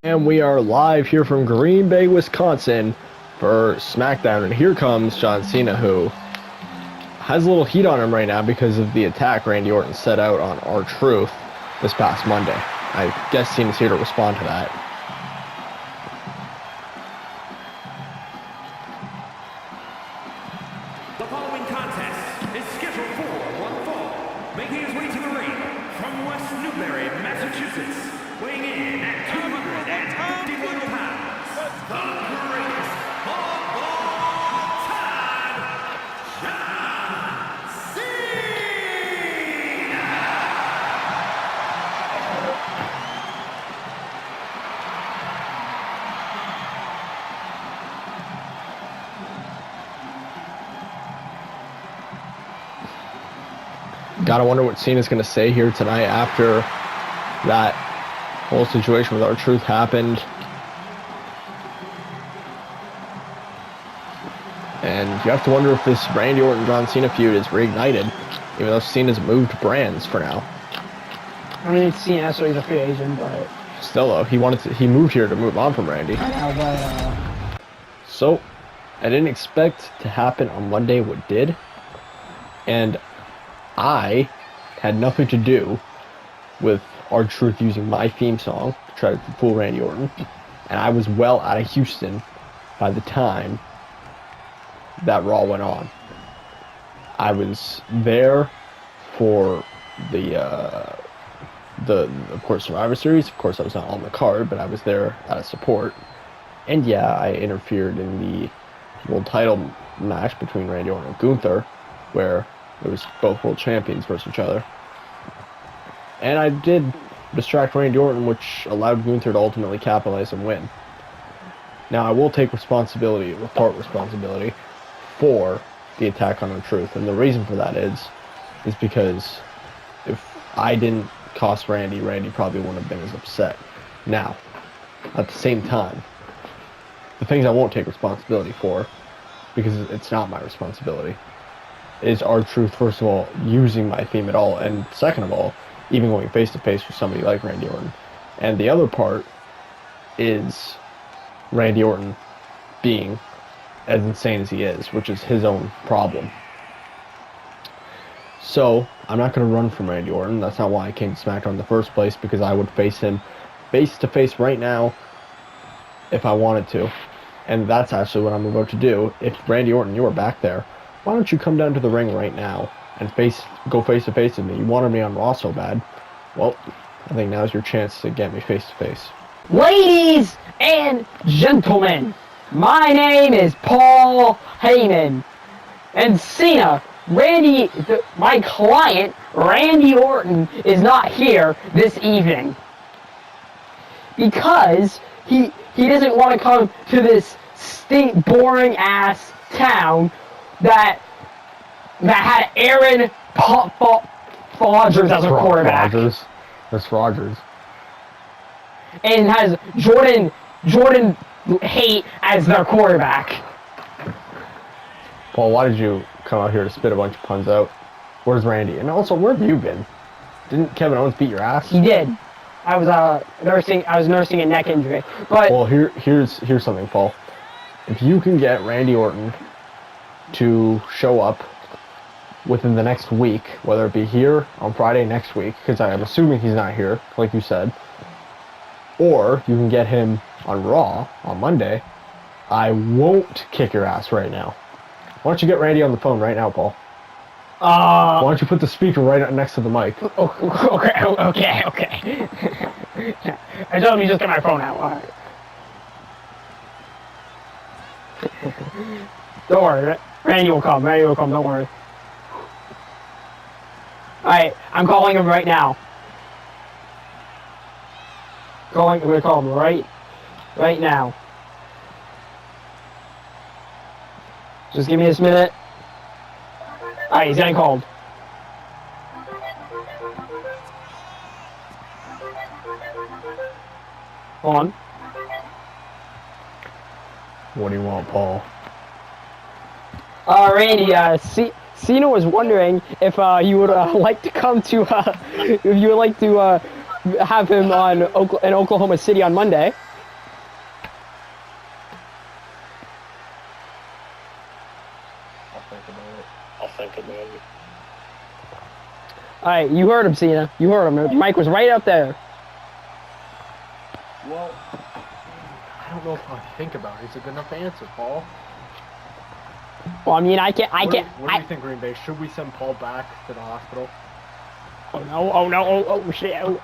And we are live here from Green Bay, Wisconsin for SmackDown. And here comes John Cena, who has a little heat on him right now because of the attack Randy Orton set out on R-Truth this past Monday. I guess Cena's here to respond to that. The following contest is scheduled for one fall. Making his way to the ring from West Newbury, Massachusetts, weighing in at 251 pounds, the greatest of all time, John Cena! Gotta wonder what Cena's gonna say here tonight after that whole situation with R-Truth happened. And you have to wonder if this Randy Orton-John Cena feud is reignited, even though Cena's moved brands for now. I mean, it's Cena, so he's a free agent, but Still though, he moved here to move on from Randy. I know, but So, I didn't expect to happen on Monday what did, and I had nothing to do with R-Truth using my theme song to try to fool Randy Orton, and I was well out of Houston by the time that Raw went on. I was there for the of course Survivor Series. Of course I was not on the card, but I was there out of support. And yeah, I interfered in the world title match between Randy Orton and Gunther, where it was both world champions versus each other. And I did distract Randy Orton, which allowed Gunther to ultimately capitalize and win. Now, I will take responsibility, or part responsibility, for the attack on R-Truth. And the reason for that is because if I didn't cost Randy, Randy probably wouldn't have been as upset. Now, at the same time, the things I won't take responsibility for, because it's not my responsibility, is R-Truth, first of all, using my theme at all, and second of all, even going face-to-face with somebody like Randy Orton. And the other part is Randy Orton being as insane as he is, which is his own problem. So, I'm not going to run from Randy Orton. That's not why I came to SmackDown in the first place, because I would face him face-to-face right now if I wanted to. And that's actually what I'm about to do. If Randy Orton, you are back there, why don't you come down to the ring right now and go face-to-face with me? You wanted me on Raw so bad. Well, I think now's your chance to get me face-to-face. ladies and gentlemen, my name is Paul Heyman, and Cena, my client, Randy Orton, is not here this evening because he doesn't want to come to this boring ass town that had Aaron Rodgers as a quarterback. That's Rodgers. And has Jordan Haidt as their quarterback. Paul, why did you come out here to spit a bunch of puns out? Where's Randy? And also, where have you been? Didn't Kevin Owens beat your ass? He did. I was nursing a neck injury. But well, here's something, Paul. If you can get Randy Orton to show up within the next week, whether it be here on Friday next week, because I am assuming he's not here, like you said, or you can get him on Raw on Monday, I won't kick your ass right now. Why don't you get Randy on the phone right now, Paul? Why don't you put the speaker right next to the mic? Okay. I told him you just get my phone out. All right. Don't worry, Randy will come, don't worry. Alright, I'm calling him right now. I'm gonna call him right now. Just give me this minute. Alright, he's getting called. Hold on. What do you want, Paul? Randy, Cena was wondering if you would like to come to, if you would like to have him in Oklahoma City on Monday. Alright, you heard him, Cena. You heard him. Mike was right up there. Well, I don't know if I think about it. Is a good enough answer, Paul? Well, I mean, I can't. What do you think, Green Bay? Should we send Paul back to the hospital? Oh no! Oh no! Oh shit! Oh.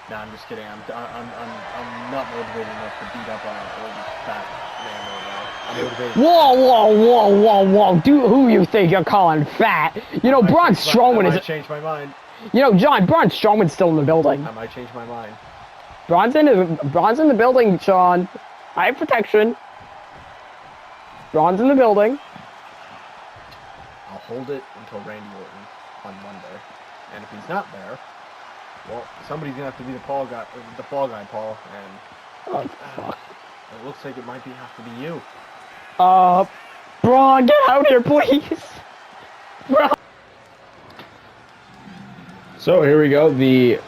Nah, I'm just kidding. I'm not motivated enough to beat up on an old fat man right now. I'm motivated. Whoa! Dude, who you think you're calling fat? You know, Braun Strowman I is. might change my mind. You know, John, Braun Strowman's still in the building. I might change my mind. Braun's in the building, Sean. I have protection. Braun's in the building. I'll hold it until Randy Orton on Monday, and if he's not there, well, somebody's gonna have to be the fall guy, Paul, and Oh fuck. it looks like it might have to be you. Braun, get out here, please. Braun. So here we go. The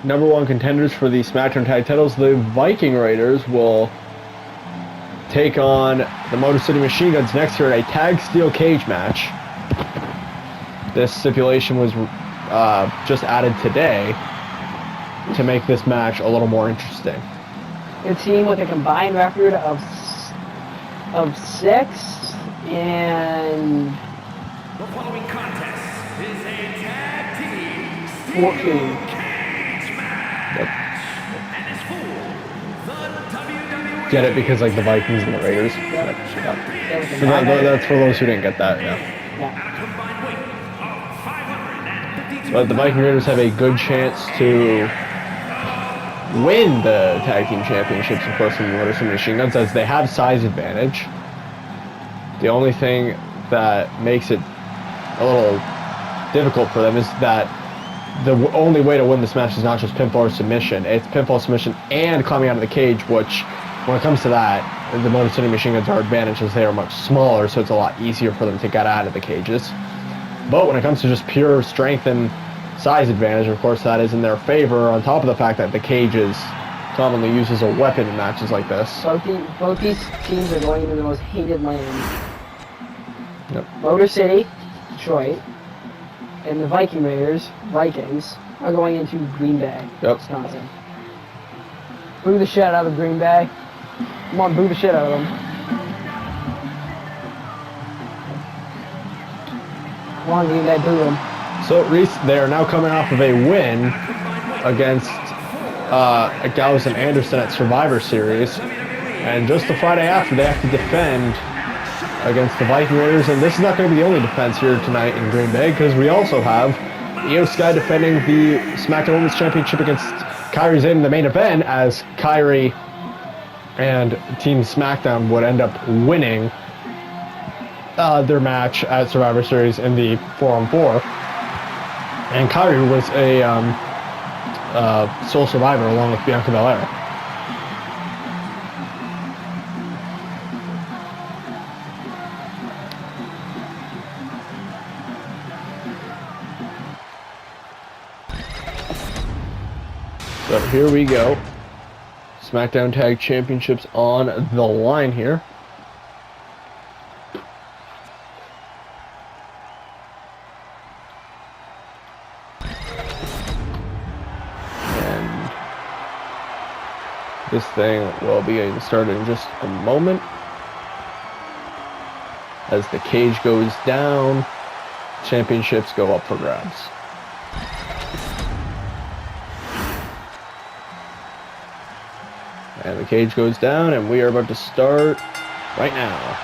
number one contenders for the SmackDown Tag Titles, the Viking Raiders, will take on the Motor City Machine Guns next year at a tag steel cage match. This stipulation was just added today to make this match a little more interesting. A team with a combined record of 6 and The following contest is a tag team 14. cage match. And it's for the WWE Get it? Because like the Vikings and the Raiders. So that's for those who didn't get that. Yeah. at a combined weight of 552 But the Viking Raiders have a good chance to win the tag team championships, of course, from the Motor City Machine Guns, as they have size advantage. The only thing that makes it a little difficult for them is that the only way to win this match is not just pinfall or submission. It's pinfall, submission, and climbing out of the cage, which, when it comes to that, the Motor City Machine Guns are advantage as they are much smaller, so it's a lot easier for them to get out of the cages. But when it comes to just pure strength and size advantage, of course, that is in their favor, on top of the fact that the cage is commonly used as a weapon in matches like this. Both these teams are going into the most hated land. Yep. Motor City, Detroit, and the Viking Raiders, Vikings, are going into Green Bay, Yep. Wisconsin. Boo the shit out of Green Bay. Come on, boo the shit out of them. Come on, Green Bay, boo them. So, Reese, they are now coming off of a win against Gallows and Anderson at Survivor Series. And just the Friday after, they have to defend against the Viking Raiders. And this is not going to be the only defense here tonight in Green Bay, because we also have Io Sky defending the SmackDown Women's Championship against Kairi Sane in the main event, as Kairi and Team SmackDown would end up winning their match at Survivor Series in the 4-on-4. And Kairi was a sole survivor along with Bianca Belair. So here we go. SmackDown Tag Championships on the line here. This thing will be getting started in just a moment. As the cage goes down, championships go up for grabs. And the cage goes down, and we are about to start right now.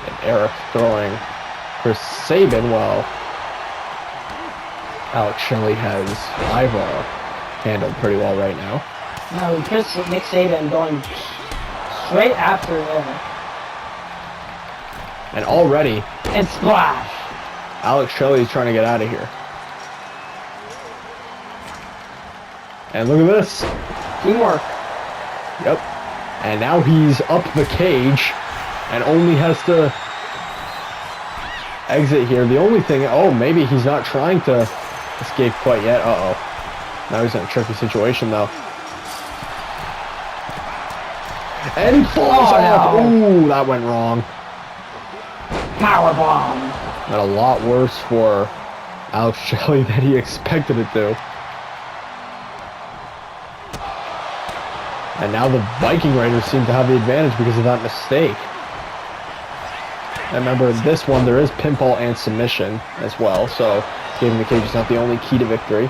And Eric throwing Chris Sabin while Alex Shelley has Ivar handled pretty well right now. No, Nick Saban going straight after him. And already, And splash! Alex Shelley's trying to get out of here. And look at this. Teamwork. Yep. And now he's up the cage and only has to exit here. The only thing, oh, maybe he's not trying to escape quite yet. Uh-oh. Now he's in a tricky situation, though. And he falls off. no. Ooh, that went wrong. Powerbomb. Got a lot worse for Alex Shelley than he expected it to. And now the Viking Raiders seem to have the advantage because of that mistake. And remember, in this one, there is pinfall and submission as well, so giving the cage is not the only key to victory.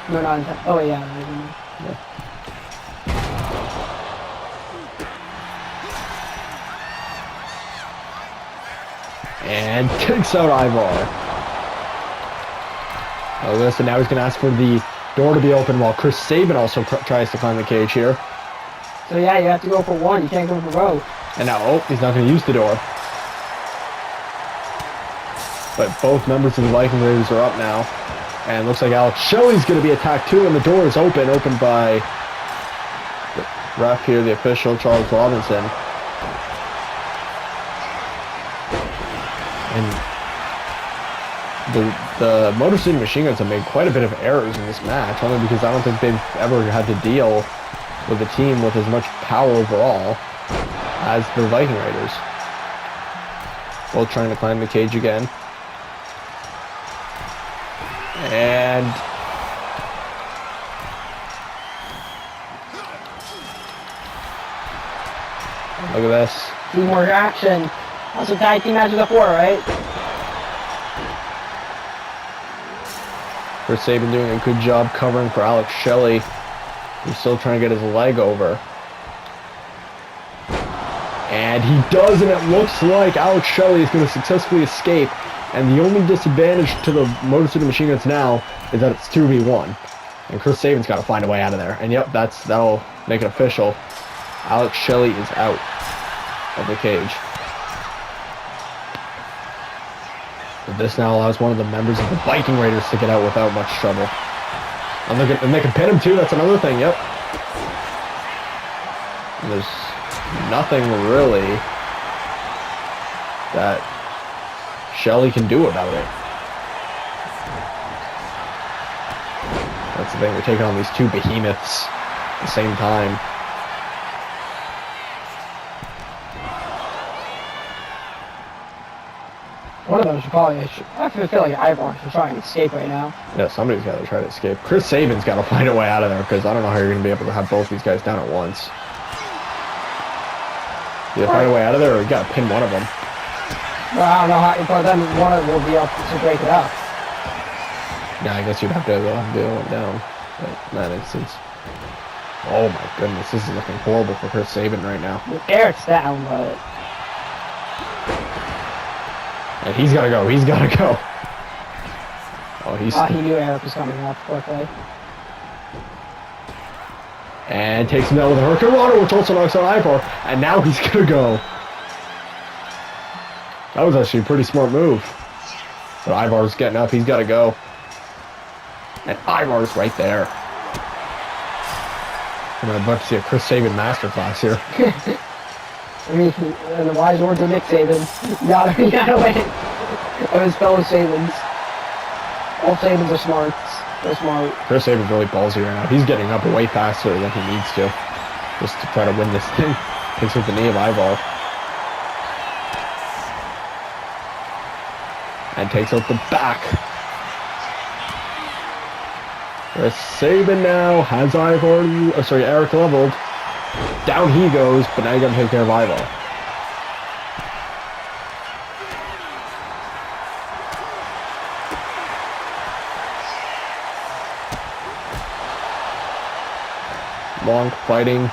No, not oh, yeah. Yeah. And kicks out Ivar. Oh, listen, now he's going to ask for the door to be open while Chris Sabin also tries to climb the cage here. So, yeah, you have to go for one. You can't go for both. And now, oh, he's not going to use the door. But both members of the Viking Raiders are up now. And it looks like Alex Shelley's going to be attacked too, and the door is opened by the ref here, the official, Charles Robinson. And the Motor City Machine Guns have made quite a bit of errors in this match, only because I don't think they've ever had to deal with a team with as much power overall as the Viking Raiders. Both trying to climb the cage again. And look at this. Teamwork action. Also tag team match before, right? Chris Sabin doing a good job covering for Alex Shelley, who's still trying to get his leg over. And he does, and it looks like Alex Shelley is going to successfully escape. And the only disadvantage to the Motor City Machine Guns now is that it's 2v1. And Chris Sabin's got to find a way out of there. And yep, that'll make it official. Alex Shelley is out of the cage. But this now allows one of the members of the Viking Raiders to get out without much trouble. And they can pin him too, that's another thing, yep. And there's nothing really that Shelley can do about it. That's the thing, they're taking on these two behemoths at the same time. One of them should probably, I feel like Ivar should try and escape right now. Yeah, somebody's got to try to escape. Chris Sabin's got to find a way out of there, because I don't know how you're going to be able to have both these guys down at once. You find a way out of there, or you got to pin one of them. Well, I don't know how, but then one of them will be up to break it up. Yeah, I guess you'd have to go the other one down. But in that instance. Oh my goodness, this is looking horrible for Chris Sabin right now. Eric's down, but... And he's got to go, he's got to go. Oh, he knew Eric was coming up quickly. And takes him down with a Hurricane Rana, which also knocks out Ivar. And now he's going to go. That was actually a pretty smart move. But Ivar's getting up, he's got to go. And Ivar's right there. I'm about to see a Chris Sabin masterclass here. I mean, in the wise words of Nick Saban, you gotta win of his fellow Sabans. All Sabans are smart. They're smart. Chris Sabin's really ballsy right now. He's getting up way faster than he needs to. Just to try to win this thing. Takes with the knee of Ivar. And takes out the back. Chris Sabin now has Eric leveled. Down he goes, but now you gotta take care of Ivar. Long fighting.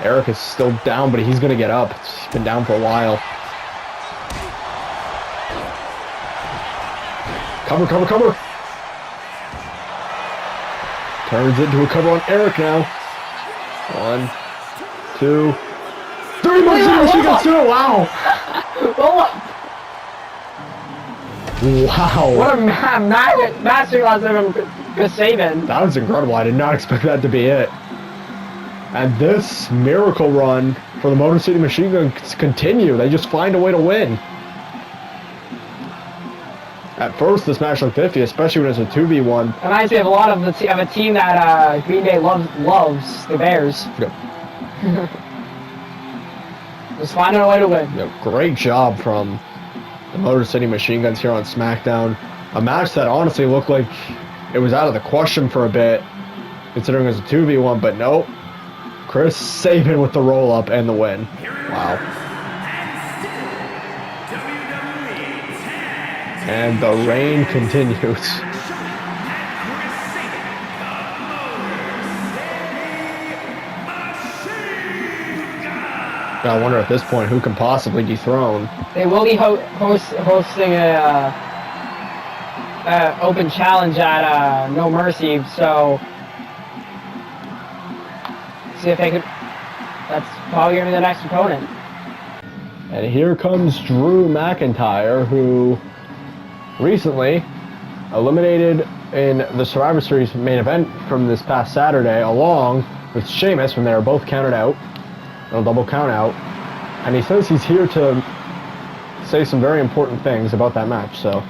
Eric is still down, but he's gonna get up. He's been down for a while. Cover, cover, cover! Turns into a cover on Eric now. 1, 2, 3 more seconds, she got 2! Wow! Wow! What a masterclass from Chris Sabin. That was incredible. I did not expect that to be it. And this miracle run for the Motor City Machine Guns continue. They just find a way to win. At first, this match looked 50, especially when it's a 2v1. Reminds me of a lot of a team that Green Bay loves, the Bears. Yep. Just finding a way to win. Yep. Great job from the Motor City Machine Guns here on SmackDown. A match that honestly looked like it was out of the question for a bit, considering it was a 2v1, but nope. Chris Sabin with the roll-up and the win. Wow. And the reign continues. I wonder at this point who can possibly dethrone. They will be hosting a open challenge at No Mercy, so see if they could. That's probably gonna be the next opponent. And here comes Drew McIntyre, who recently eliminated in the Survivor Series main event from this past Saturday, along with Sheamus when they were both counted out. A double count out. And he says he's here to say some very important things about that match, so.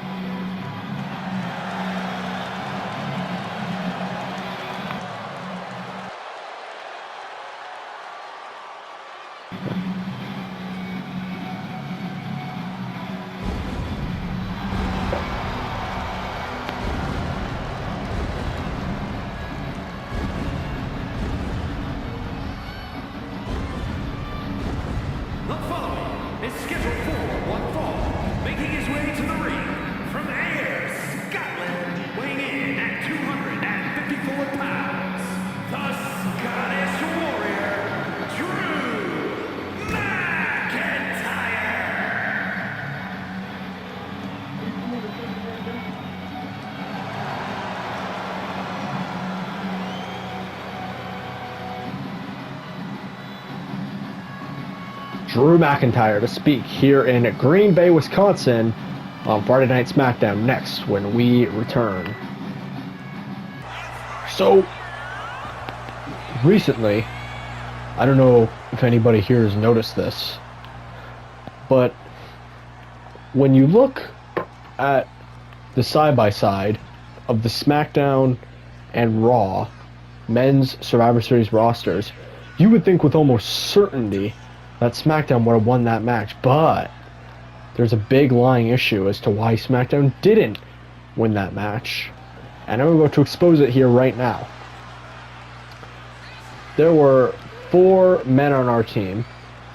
The following is scheduled for one fall, making his way to the ring from Ayr, Scotland, weighing in at 254 pounds, the Scottish Warrior, Drew McIntyre. Drew McIntyre to speak here in Green Bay, Wisconsin on Friday Night SmackDown next when we return. So, recently, I don't know if anybody here has noticed this, but when you look at the side-by-side of the SmackDown and Raw men's Survivor Series rosters, you would think with almost certainty that SmackDown would have won that match, but there's a big lying issue as to why SmackDown didn't win that match, and I'm going to expose it here right now. There were 4 men on our team,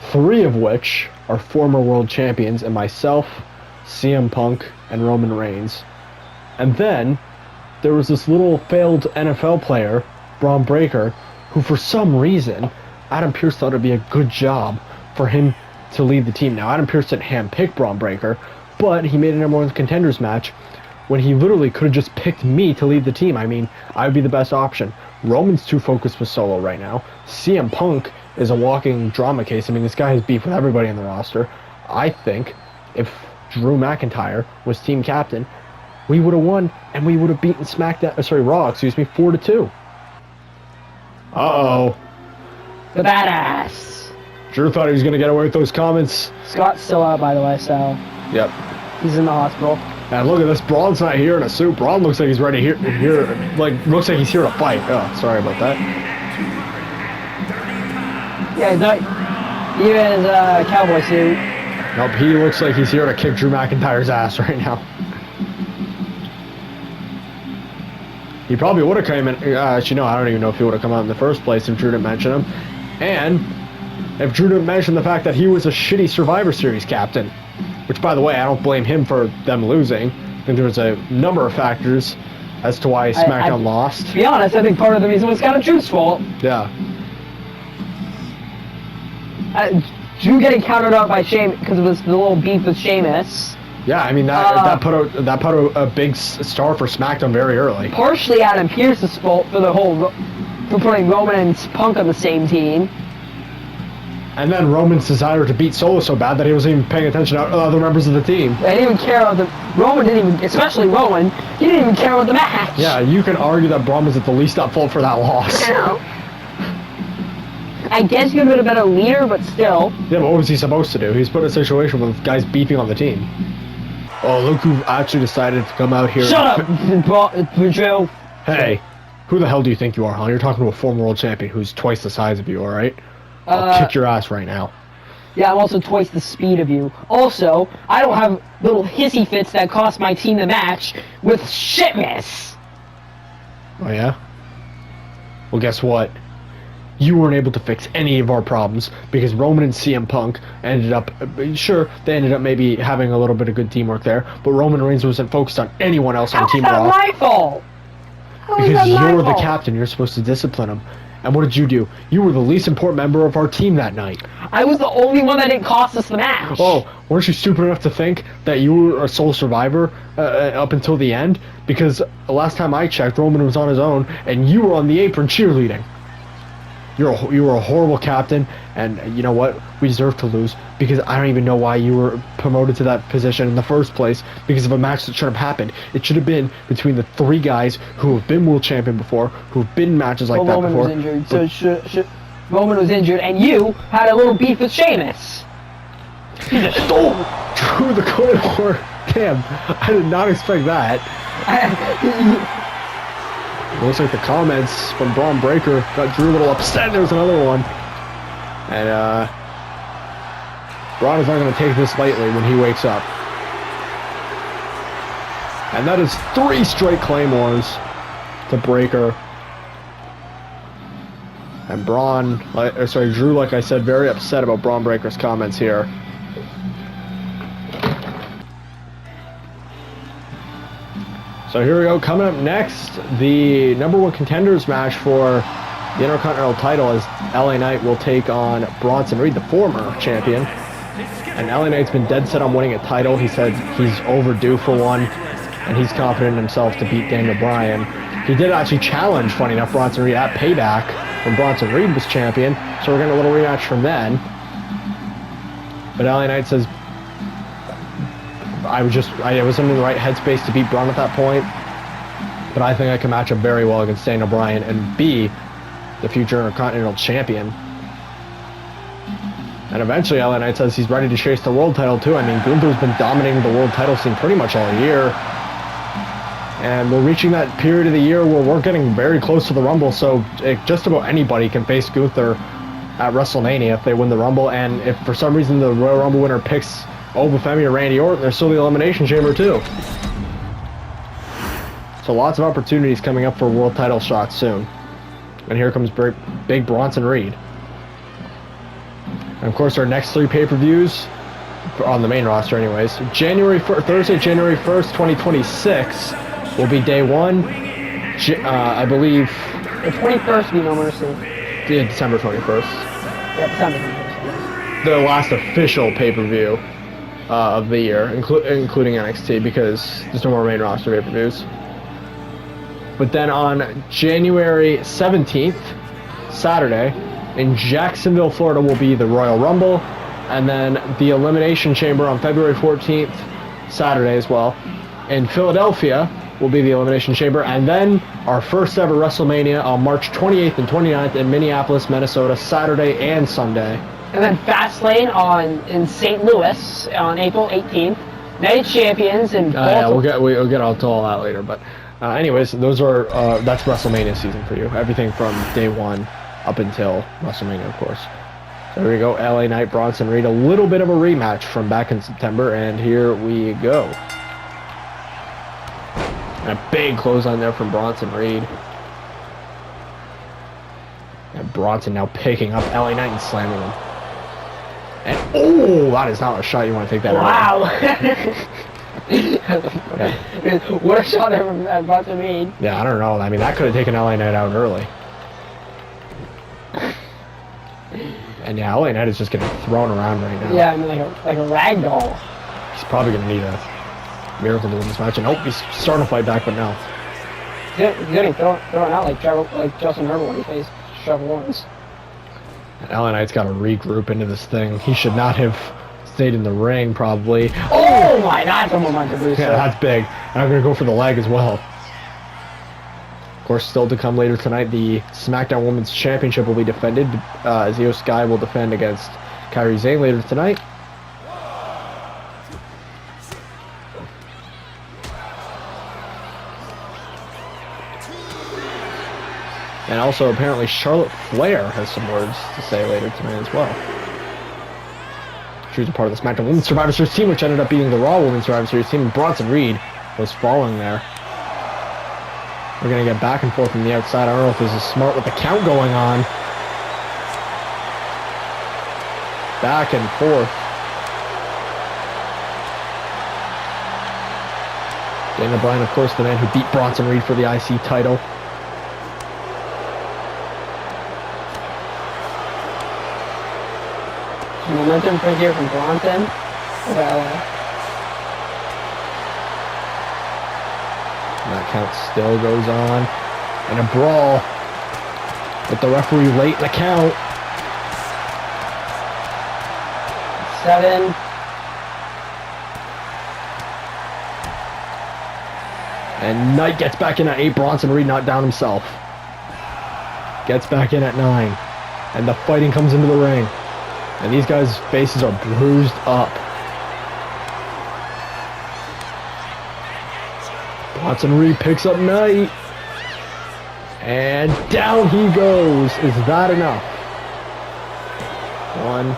3 of which are former world champions, and myself, CM Punk, and Roman Reigns. And then there was this little failed NFL player, Braun Breaker, who for some reason Adam Pearce thought it'd be a good job for him to lead the team. Now, Adam Pearce didn't handpick Braun Breaker, but he made a #1 contenders match when he literally could have just picked me to lead the team. I mean, I would be the best option. Roman's too focused with Solo right now. CM Punk is a walking drama case. I mean, this guy has beef with everybody in the roster. I think if Drew McIntyre was team captain, we would have won, and we would have beaten Raw, 4-2. Uh-oh. The badass. Drew thought he was going to get away with those comments. Scott's still out, by the way, so Yep. he's in the hospital. And look at this. Braun's not here in a suit. Braun looks like he's ready here. Looks like he's here to fight. Oh, sorry about that. Yeah, he's not even his cowboy suit. Nope, he looks like he's here to kick Drew McIntyre's ass right now. He probably would have come in. Actually, no, I don't even know if he would have come out in the first place if Drew didn't mention him. And if Drew didn't mention the fact that he was a shitty Survivor Series captain, which, by the way, I don't blame him for them losing. I think there was a number of factors as to why SmackDown lost. To be honest, I think part of the reason was kind of Drew's fault. Yeah. Drew getting countered out by Sheamus because it was the little beef with Sheamus. Yeah, I mean that put a big star for SmackDown very early. Partially Adam Pearce's fault for putting Roman and Punk on the same team. And then Roman's desire to beat Solo so bad that he wasn't even paying attention to other members of the team. They didn't even care about especially Roman, he didn't even care about the match. Yeah, you can argue that Braun was at the least at fault for that loss. You know? I guess he would have been a leader, but still. Yeah, but what was he supposed to do? He's put in a situation with guys beefing on the team. Oh, look who actually decided to come out here. Shut up, Joe. Hey, who the hell do you think you are, huh? You're talking to a former world champion who's twice the size of you, alright? I'll kick your ass right now. Yeah, I'm also twice the speed of you. Also, I don't have little hissy fits that cost my team the match with shitness. Oh, yeah? Well, guess what? You weren't able to fix any of our problems because Roman and CM Punk ended up, sure, they ended up maybe having a little bit of good teamwork there, but Roman Reigns wasn't focused on anyone else on Team Raw. How's that my fault? Because you're the captain, you're supposed to discipline him. And what did you do? You were the least important member of our team that night. I was the only one that didn't cost us the match. Oh, weren't you stupid enough to think that you were a sole survivor up until the end? Because the last time I checked, Roman was on his own, and you were on the apron cheerleading. You were a horrible captain, and you know what? We deserve to lose because I don't even know why you were promoted to that position in the first place because of a match that should have happened. It should have been between the three guys who have been world champion before, who have been in matches like that Roman before. Was injured, so Roman was injured, and you had a little beef with Sheamus. Oh, drew the corridor. Damn, I did not expect that. Looks like the comments from Braun Breaker got Drew a little upset. There was another one. And Braun is not going to take this lightly when he wakes up. And that is 3 straight Claymores to Breaker. And Drew, like I said, very upset about Braun Breaker's comments here. So here we go. Coming up next, the #1 contenders match for the Intercontinental title as LA Knight will take on Bronson Reed, the former champion. And LA Knight's been dead set on winning a title. He said he's overdue for one, and he's confident in himself to beat Daniel Bryan. He did actually challenge, funny enough, Bronson Reed at Payback when Bronson Reed was champion. So we're getting a little rematch from then. But LA Knight says, I wasn't in the right headspace to beat Braun at that point, but I think I can match up very well against Daniel Bryan and be the future Intercontinental champion. And eventually LA Knight says he's ready to chase the world title too. I mean, Gunther's been dominating the world title scene pretty much all year. And we're reaching that period of the year where we're getting very close to the Rumble, so just about anybody can face Gunther at WrestleMania if they win the Rumble. And if for some reason the Royal Rumble winner picks Obafemi or Randy Orton, there's still the Elimination Chamber too. So lots of opportunities coming up for world title shots soon. And here comes big Bronson Reed. And of course our next 3 pay-per-views, on the main roster anyways, Thursday, January 1st, 2026 will be day 1. I believe... The 21st, we know Mercy. December 21st. Yeah, December 21st. The last official pay-per-view of the year, including NXT, because there's no more main roster pay-per-views. But then on January 17th, Saturday, in Jacksonville, Florida, will be the Royal Rumble, and then the Elimination Chamber on February 14th, Saturday as well. In Philadelphia will be the Elimination Chamber, and then our first ever WrestleMania on March 28th and 29th in Minneapolis, Minnesota, Saturday and Sunday. And then Fastlane in St. Louis on April 18th. Night of Champions in Baltimore. Yeah, we'll get to all that later. But anyways, those are that's WrestleMania season for you. Everything from day 1 up until WrestleMania, of course. So here we go. LA Knight, Bronson Reed. A little bit of a rematch from back in September, and here we go. And a big clothesline there from Bronson Reed. And Bronson now picking up LA Knight and slamming him. And oh, that is not a shot you want to take that. Wow. Yeah. What a shot that Bronson Reed. Yeah, I don't know. I mean, that could have taken LA Knight out early. And yeah, LA Knight is just getting thrown around right now. Yeah, I mean, like a rag doll. He's probably going to need a miracle to win this match. And oh, he's starting to fight back, but no. He's getting thrown out like Justin Herbert when he faced Trevor Lawrence. And LA Knight's got to regroup into this thing. He should not have stayed in the ring, probably. Oh my God, someone went to boost. Yeah, that's big. And I'm going to go for the leg as well. Of course, still to come later tonight, the SmackDown Women's Championship will be defended. As Io Sky will defend against Kairi Sane later tonight. And also, apparently, Charlotte Flair has some words to say later tonight as well. She was a part of the SmackDown Women's Survivor Series team, which ended up beating the Raw Women's Survivor Series team. Bronson Reed was following there. We're going to get back and forth from the outside. I don't know if this is smart with the count going on. Back and forth. Daniel Bryan, of course, the man who beat Bronson Reed for the IC title. Momentum from here from Bronson. Well, that count still goes on. And a brawl. With the referee late in the count. 7. And Knight gets back in at 8. Bronson Reed knocked down himself. Gets back in at 9. And the fighting comes into the ring. And these guys' faces are bruised up. Bronson Reed picks up Knight. And down he goes. Is that enough? 1,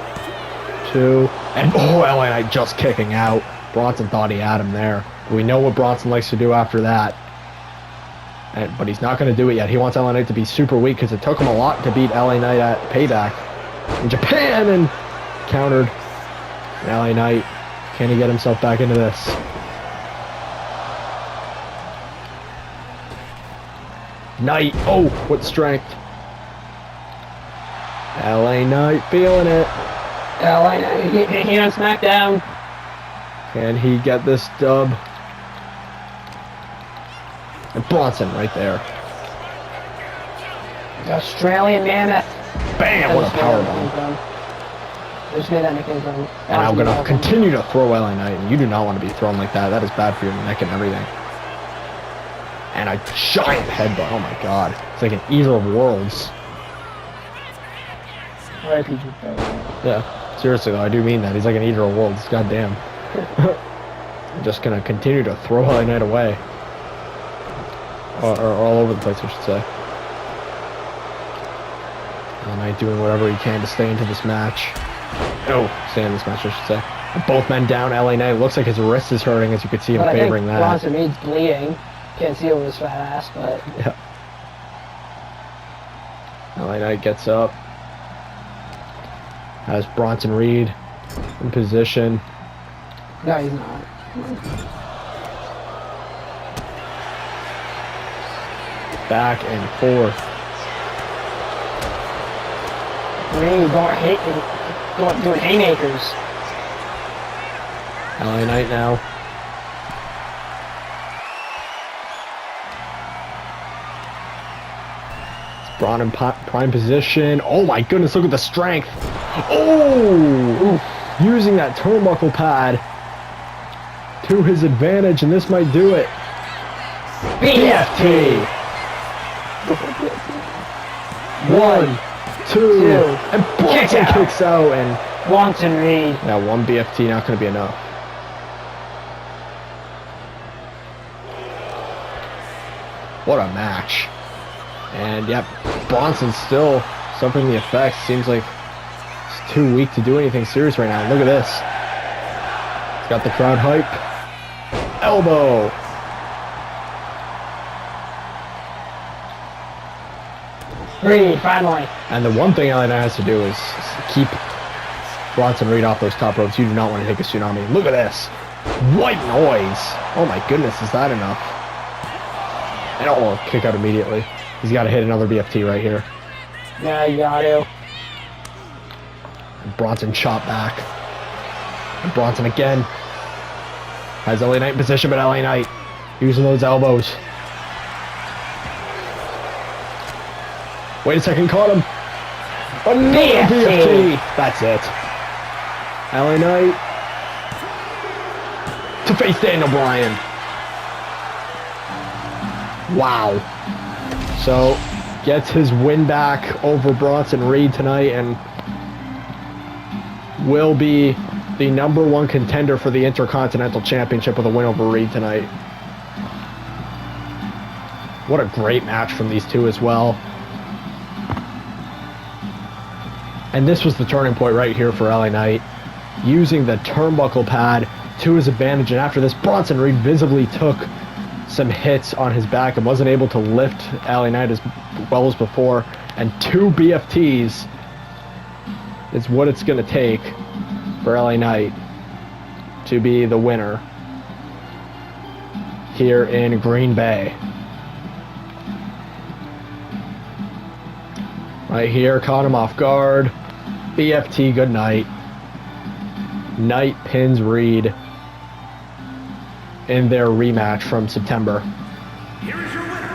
2, and oh, LA Knight just kicking out. Bronson thought he had him there. We know what Bronson likes to do after that. But he's not going to do it yet. He wants LA Knight to be super weak because it took him a lot to beat LA Knight at Payback in Japan, and countered. LA Knight, can he get himself back into this? Knight, oh, what strength. LA Knight feeling it. LA Knight, he on SmackDown. Can he get this dub? And Bronson right there. The Australian Mammoth. Bam, what a powerbomb. Just made that nickname from. And I'm going to continue to throw LA Knight, and you do not want to be thrown like that. That is bad for your neck and everything. And a giant headbutt. Oh my god. It's like an Eater of Worlds. Yeah, seriously though, I do mean that. He's like an Eater of Worlds. Goddamn. I'm just going to continue to throw LA Knight away. Or all over the place, I should say. LA Knight doing whatever he can to stay into this match. Oh, stay in this match, I should say. And both men down. LA Knight looks like his wrist is hurting, as you can see him favoring that. Bronson Reed's bleeding. Can't see over his fat ass, but yeah. LA Knight gets up. Has Bronson Reed in position. No, he's not. Back and forth. Reed doing haymakers. LA Knight now. Braun in prime position. Oh my goodness, look at the strength. Oh! Oof. Using that turnbuckle pad to his advantage, and this might do it. BFT! 1, 2, and Bronson kicks out, and Bronson Reed. Now one BFT not going to be enough. What a match. And yep, Bronson's still suffering the effects. Seems like he's too weak to do anything serious right now. Look at this. He's got the crowd hype. Elbow. Reed, finally. And the one thing LA Knight has to do is keep Bronson Reed off those top ropes. You do not want to take a tsunami. Look at this. White noise. Oh my goodness, is that enough? And oh, kick out immediately. He's got to hit another BFT right here. Yeah, you got to. And Bronson chop back. And Bronson again. Has LA Knight in position, but LA Knight using those elbows. Wait a second, caught him. Another BFT. That's it. LA Knight to face Daniel Bryan. Wow. So, gets his win back over Bronson Reed tonight and will be the #1 contender for the Intercontinental Championship with a win over Reed tonight. What a great match from these two as well. And this was the turning point right here for LA Knight, using the turnbuckle pad to his advantage. And after this, Bronson Reed visibly took some hits on his back and wasn't able to lift LA Knight as well as before. And 2 BFTs is what it's going to take for LA Knight to be the winner here in Green Bay. Right here, caught him off guard. BFT, good night. Knight pins Reed in their rematch from September. Here is your winner,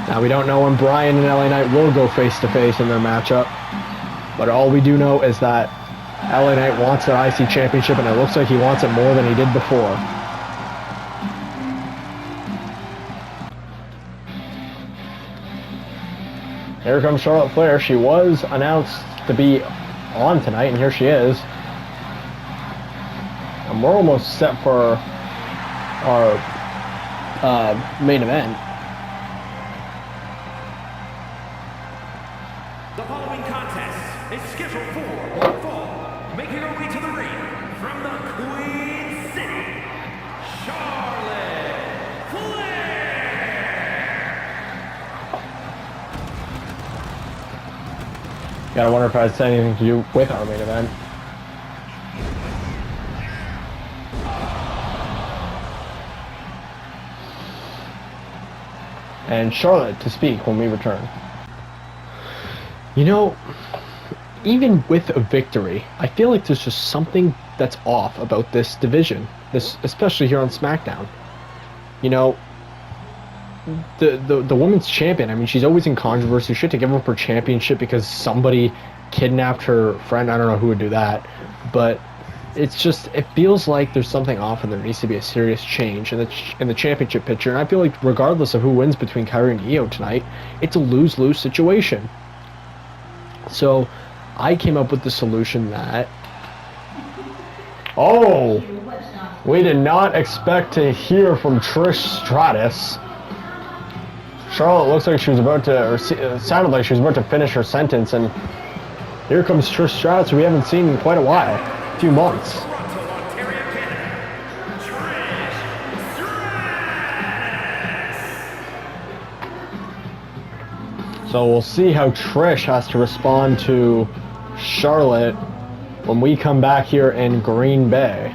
Now, we don't know when Bryan and LA Knight will go face-to-face in their matchup, but all we do know is that LA Knight wants that IC Championship, and it looks like he wants it more than he did before. Here comes Charlotte Flair. She was announced to be on tonight, and here she is. And we're almost set for our main event. The following contest is scheduled for one fall, making her way to the ring from the Queen City, Charlotte Flair. Gotta wonder if it has anything to do with our main event. And Charlotte to speak when we return. You know, even with a victory, I feel like there's just something that's off about this division, especially here on SmackDown. You know, the women's champion, I mean, she's always in controversy. She had to give up her championship because somebody kidnapped her friend. I don't know who would do that, but it's just, it feels like there's something off and there needs to be a serious change in the championship picture. And I feel like regardless of who wins between Kairi and Io tonight, it's a lose-lose situation. So I came up with the solution that, oh, we did not expect to hear from Trish Stratus. Charlotte looks like she was about to, or it sounded like she was about to finish her sentence, and here comes Trish Stratus, who we haven't seen in quite a while, a few months. So we'll see how Trish has to respond to Charlotte when we come back here in Green Bay.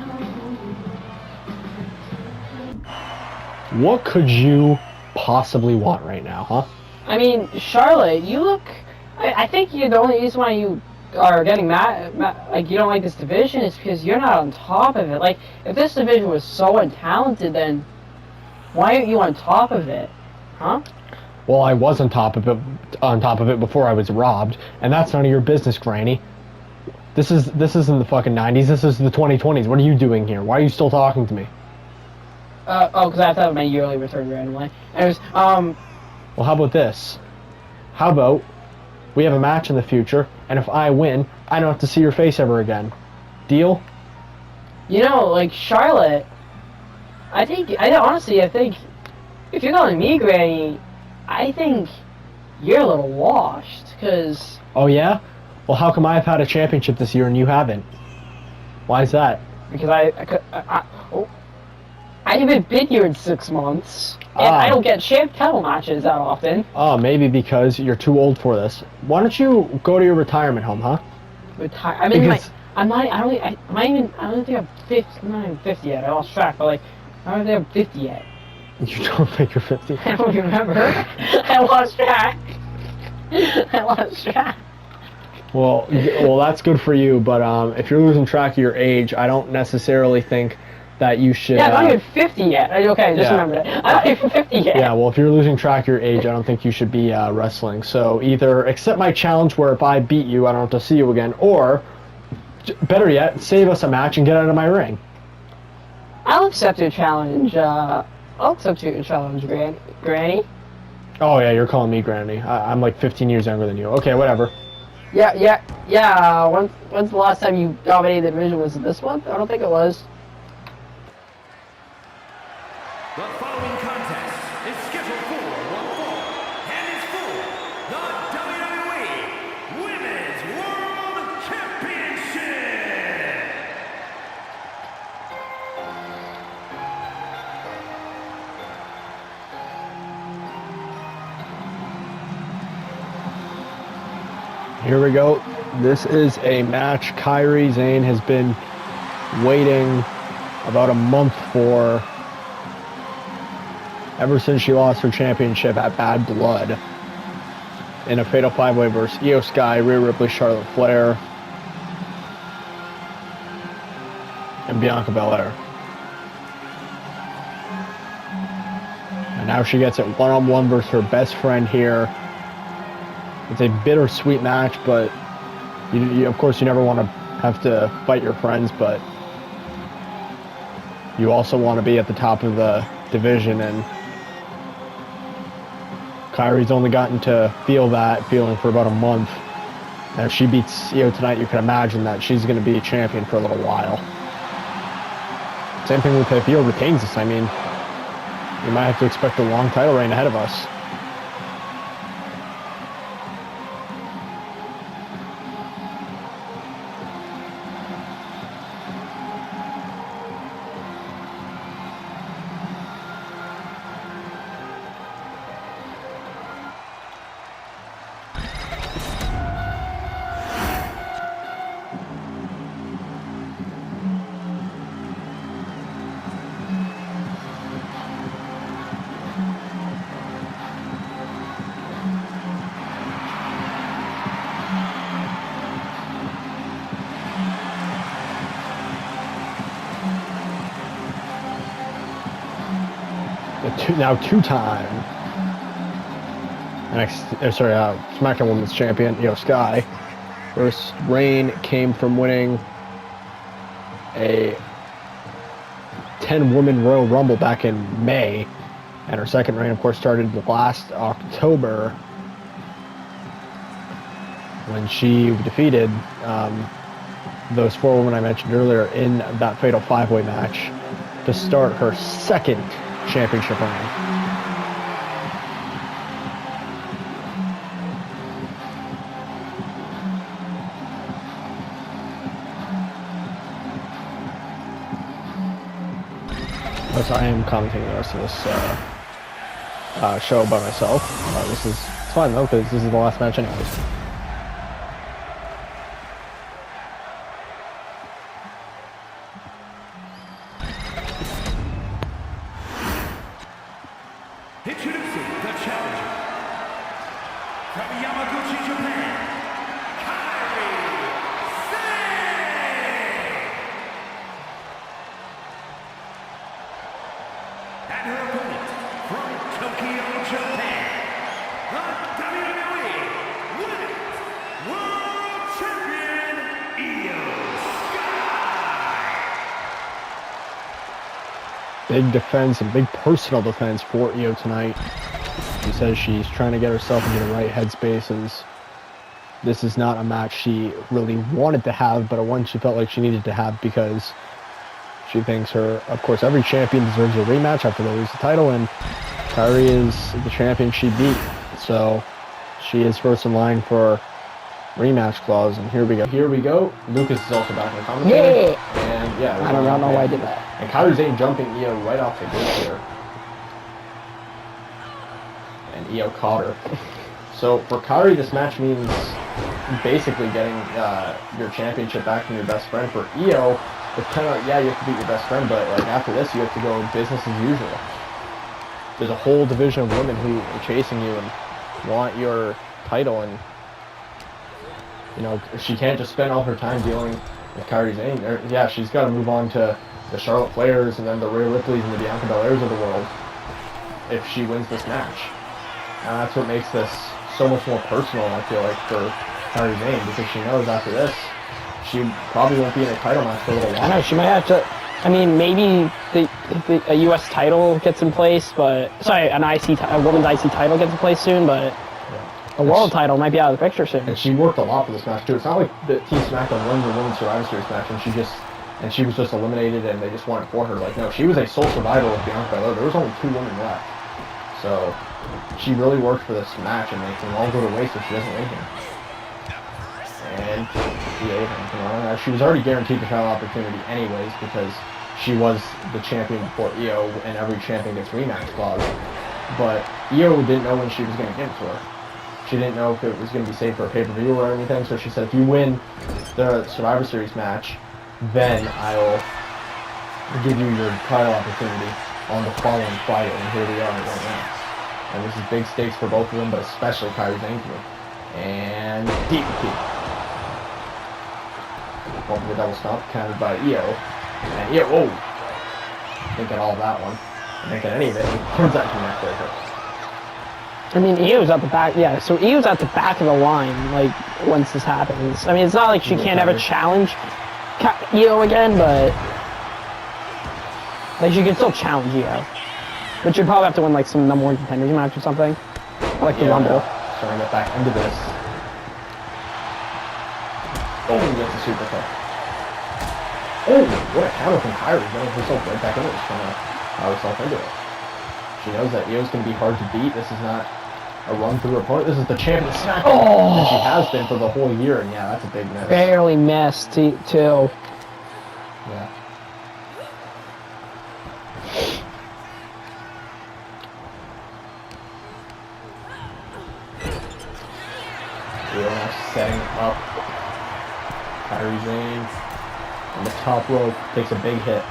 What could you possibly want right now, huh? I mean, Charlotte, you look... I think the only reason why you are getting mad, like, you don't like this division is because you're not on top of it. Like, if this division was so untalented, then why aren't you on top of it? Huh? Well, I was on top of it before I was robbed, and that's none of your business, Granny. This isn't the fucking 90s, this is the 2020s. What are you doing here? Why are you still talking to me? Because I have to have my yearly return randomly. Anyways, well, how about this? How about we have a match in the future, and if I win, I don't have to see your face ever again. Deal? You know, like, Charlotte, I think if you're calling me Granny, I think you're a little washed, because... Oh, yeah? Well, how come I've had a championship this year and you haven't? Why is that? Because I haven't been here in 6 months, and I don't get title matches that often. Oh, maybe because you're too old for this. Why don't you go to your retirement home, huh? I mean, because... I'm not even 50, I'm not even 50 yet, I lost track, but like, I don't think I'm 50 yet. You don't think you're 50? I don't remember. I lost track. Well, that's good for you, but if you're losing track of your age, I don't necessarily think that you should... Yeah, I'm not even 50 yet. Okay, just remember that. I'm not even 50 yet. Yeah, well, if you're losing track of your age, I don't think you should be wrestling. So either accept my challenge where if I beat you, I don't have to see you again, or, better yet, save us a match and get out of my ring. I'll accept your challenge, Granny. Oh, yeah, you're calling me Granny. I'm like 15 years younger than you. Okay, whatever. Yeah. When's the last time you dominated the division? Was it this month? I don't think it was. The following contest is scheduled for one fall and is for the WWE Women's World Championship. Here we go. This is a match Kairi Sane has been waiting about a month for ever since she lost her championship at Bad Blood in a Fatal 5-Way versus Io Sky, Rhea Ripley, Charlotte Flair, and Bianca Belair. And now she gets it one-on-one versus her best friend here. It's a bittersweet match, but you of course you never want to have to fight your friends, but you also want to be at the top of the division, and Kairi's only gotten to feel that feeling for about a month. And if she beats Io tonight, you can imagine that she's going to be a champion for a little while. Same thing with if Io retains this. I mean, you might have to expect a long title reign ahead of us. Now two-time SmackDown Women's Champion Io Sky. First reign came from winning a 10-woman Royal Rumble back in May, and her second reign, of course, started last October when she defeated those 4 women I mentioned earlier in that Fatal 5-Way match to start her second championship reign. As I am commenting the rest of this show by myself, it's fine though, because this is the last match anyways. Introducing the challenger from Yamaguchi, Japan, Kairi Sane. And her opponent from Tokyo, Japan, the WWE Women's World Champion, Io Sky. Big defense and big personal defense for Io tonight. She says she's trying to get herself into the right headspaces. This is not a match she really wanted to have, but a one she felt like she needed to have because she thinks of course, every champion deserves a rematch after they lose the title, and Kairi is the champion she beat. So she is first in line for rematch clause, and here we go. Lucas is also back in the commentary. Yeah! And yeah, I don't know why I did that. And Kairi Sane jumping Io right off the gate here. And Io caught her. So for Kairi, this match means basically getting your championship back from your best friend. For Io, it's kind of, yeah, you have to beat your best friend, but like after this, you have to go business as usual. There's a whole division of women who are chasing you and want your title, and you know, she can't just spend all her time dealing with Kairi Sane. Yeah, she's got to move on to the Charlotte Flairs and then the Rhea Ripleys and the Bianca Belairs of the world if she wins this match. And that's what makes this so much more personal, I feel like, for Kairi Sane, because she knows after this, she probably won't be in a title match for a little while. I know, she might have to, I mean, maybe a U.S. title gets in place, but, sorry, a women's IC title gets in place soon, but a world title might be out of the picture soon. And she worked a lot for this match, too. It's not like the Team SmackDown wins the Women's Survivor Series match and she just and she was just eliminated, and they just wanted for her. Like, no, she was a sole survivor with Bianca Belair. There was only 2 women left, so she really worked for this match, and they can all go to waste if she doesn't win here. And she was already guaranteed the title opportunity anyways because she was the champion before Io, and every champion gets rematch clause. But Io didn't know when she was going to give it to her. She didn't know if it was going to be safe for a pay-per-view or anything, so she said, if you win the Survivor Series match, then I'll give you your title opportunity on the following Friday, and here we are right now. And this is big stakes for both of them, but especially Kairi Sane. And DDT. Going for the double stomp, countered by Io. And Io, whoa! Didn't get all of that one. Didn't get any of it. He turns that to neckbreaker. I mean, Io's at the back, yeah, so Io's at the back of the line, like, once this happens. I mean, it's not like she can't ever challenge Io again, but, like, she can still challenge Io. But she'd probably have to win, like, some number 1 contenders match or something. Or, like, the Rumble. Trying to get back into this. Oh, he gets a super kick. Oh, what a counter from Kairi. Getting herself right back into it. Trying to power herself into it. She knows that Io's going to be hard to beat. This is not a run-through opponent. This is the champion of SmackDown. Oh! And she has been for the whole year, and yeah, that's a big miss. Barely missed, too. Yeah. Io now setting up. Kairi Sane on the top rope, takes a big hit.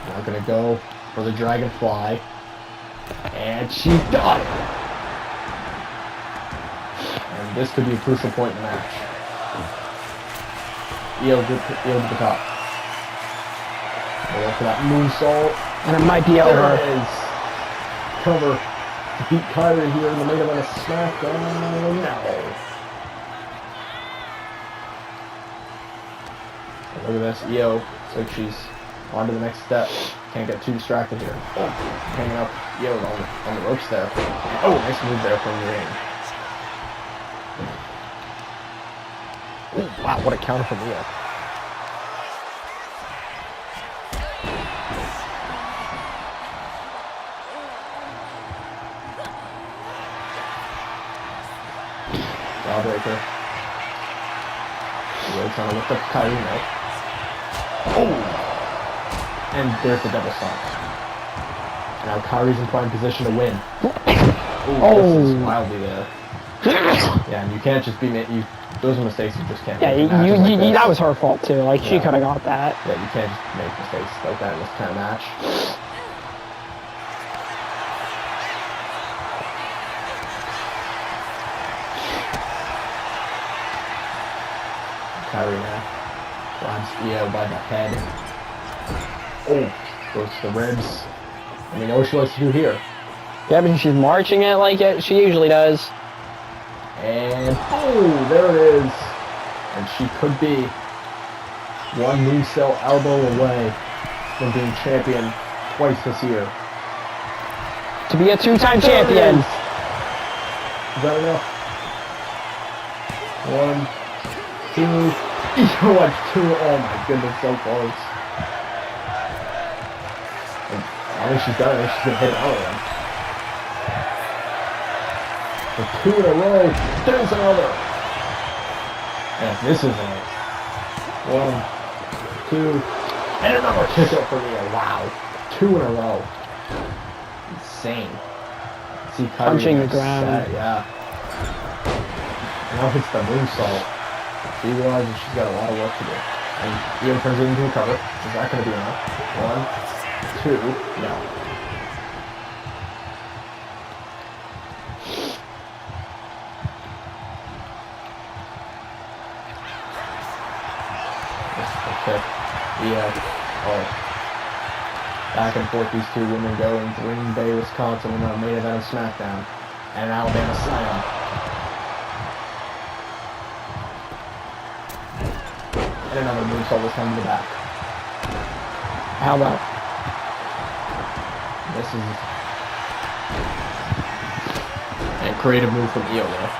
Now gonna go for the Dragonfly. And she got it! And this could be a crucial point in the match. Io to the top. Go for that moonsault. And it might be over. There it is. Cover to beat Kairi here in the main event of SmackDown. No. Look at this, Io. Looks like she's on to the next step. Can't get too distracted here. Oh, hanging up Io on the ropes there. And, oh, nice move there from the ring. Oh, wow, what a counter from Io. Jawbreaker. Io trying to lift up Kairi now. Oh! And there's the double stomp. Now Kairi's in prime position to win. Ooh, this is wildly there. Yeah, and you can't just be those are mistakes you just can't Yeah, make. that was her fault too. Like, she could have got that. Yeah, you can't just make mistakes like that in this kind of match. Kairi now grabs Io by the head. Oh, goes to the ribs. And we know what she likes to do here. Yeah, but she's marching it like she usually does. And oh, there it is. And she could be one moonsault elbow away from being champion twice this year. To be a 2-time champion. Is that enough? 1, 2. Io at 2. Oh my goodness, so close. And I think she's done it. I think she's gonna hit it out of them. For 2 in a row. There's another. And this isn't it. 1, 2, and another kick out for Io. Wow. 2 in a row. Insane. See Kairi punching the ground. Yeah. Now hits the moonsault. She realizes she's got a lot of work to do. And Io turns it into a cover. Is that going to be enough? 1, 2, no. Okay. Io. Oh. Back and forth these 2 women go in Green Bay, Wisconsin in our main event of SmackDown. And Alabama Slam. And another moonsault this time to the back. How about? This is a creative move from Io there.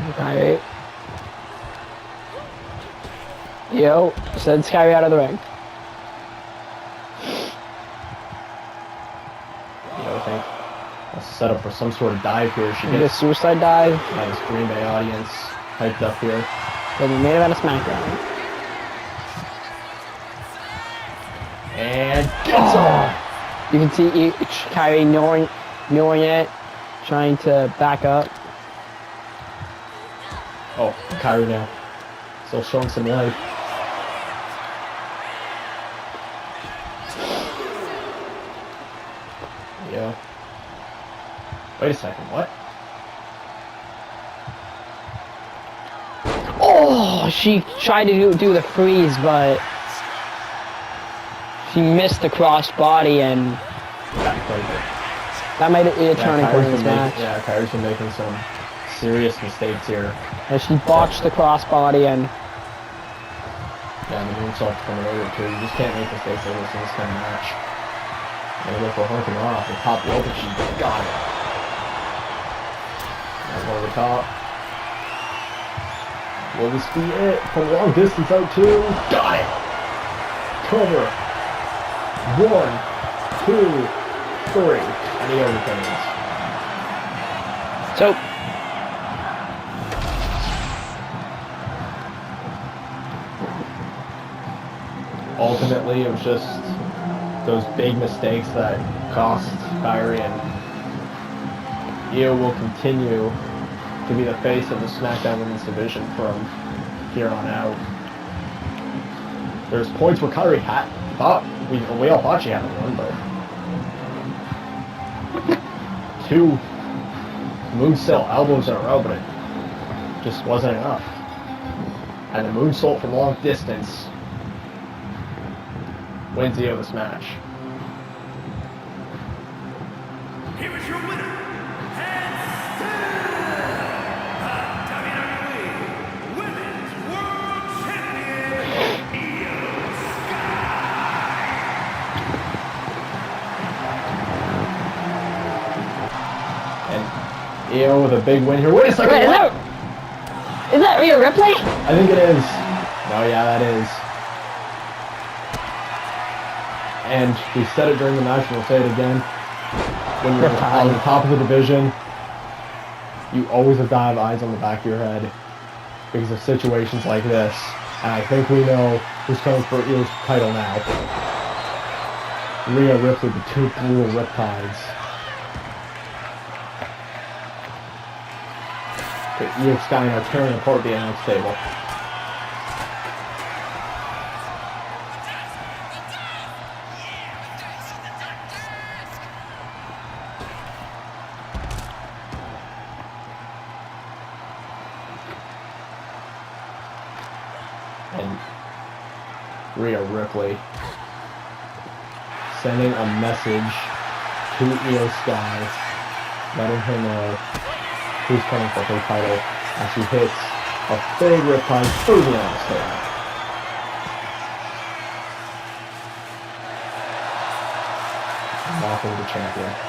Okay. Yo, sends Kyrie out of the ring. I think a setup for some sort of dive here. She The gets suicide dive. this Green Bay audience hyped up here. For the main event of SmackDown. And gets her! You can see Kyrie knowing it, trying to back up. Oh, Kyrie now. Still showing some life. Yeah. Wait a second, what? Oh, she tried to do the freeze, but she missed the cross body, and that made it a turning point in this match. Yeah, Kyrie's been making some serious mistakes here. And she botched the cross body, and yeah, the moonsault's coming over too. You just can't make mistakes like this in this kind of match. And look for Hurricane off the top rope, but she got it. That's over the top. Will this be it? From long distance out too. Got it! Cover. 1, 2, 3. And he overcomes. so Ultimately, it was just those big mistakes that cost Kyrie, and Io will continue to be the face of the SmackDown Women's division from here on out. There's points where Kyrie thought we all thought she had one, but 2 moonsault elbows in a row, but it just wasn't enough. And the moonsault from long distance wins Io this match. Here is your winner, and still the WWE Women's World Champion, Io Sky. And Io with a big win here. Wait a second. wait, is that Rhea Ripley? I think it is. Oh yeah, that is. And we said it during the match, and we'll say it again. When you're on the top of the division, you always have to have eyes on the back of your head because of situations like this. And I think we know who's coming for Io's title now. Rhea Ripley, the 2 brutal riptides. Io Sky are tearing apart the announce table. And Rhea Ripley sending a message to Io Sky, letting her know who's coming for her title as she hits a big riptide through the announce table. Mocking the champion.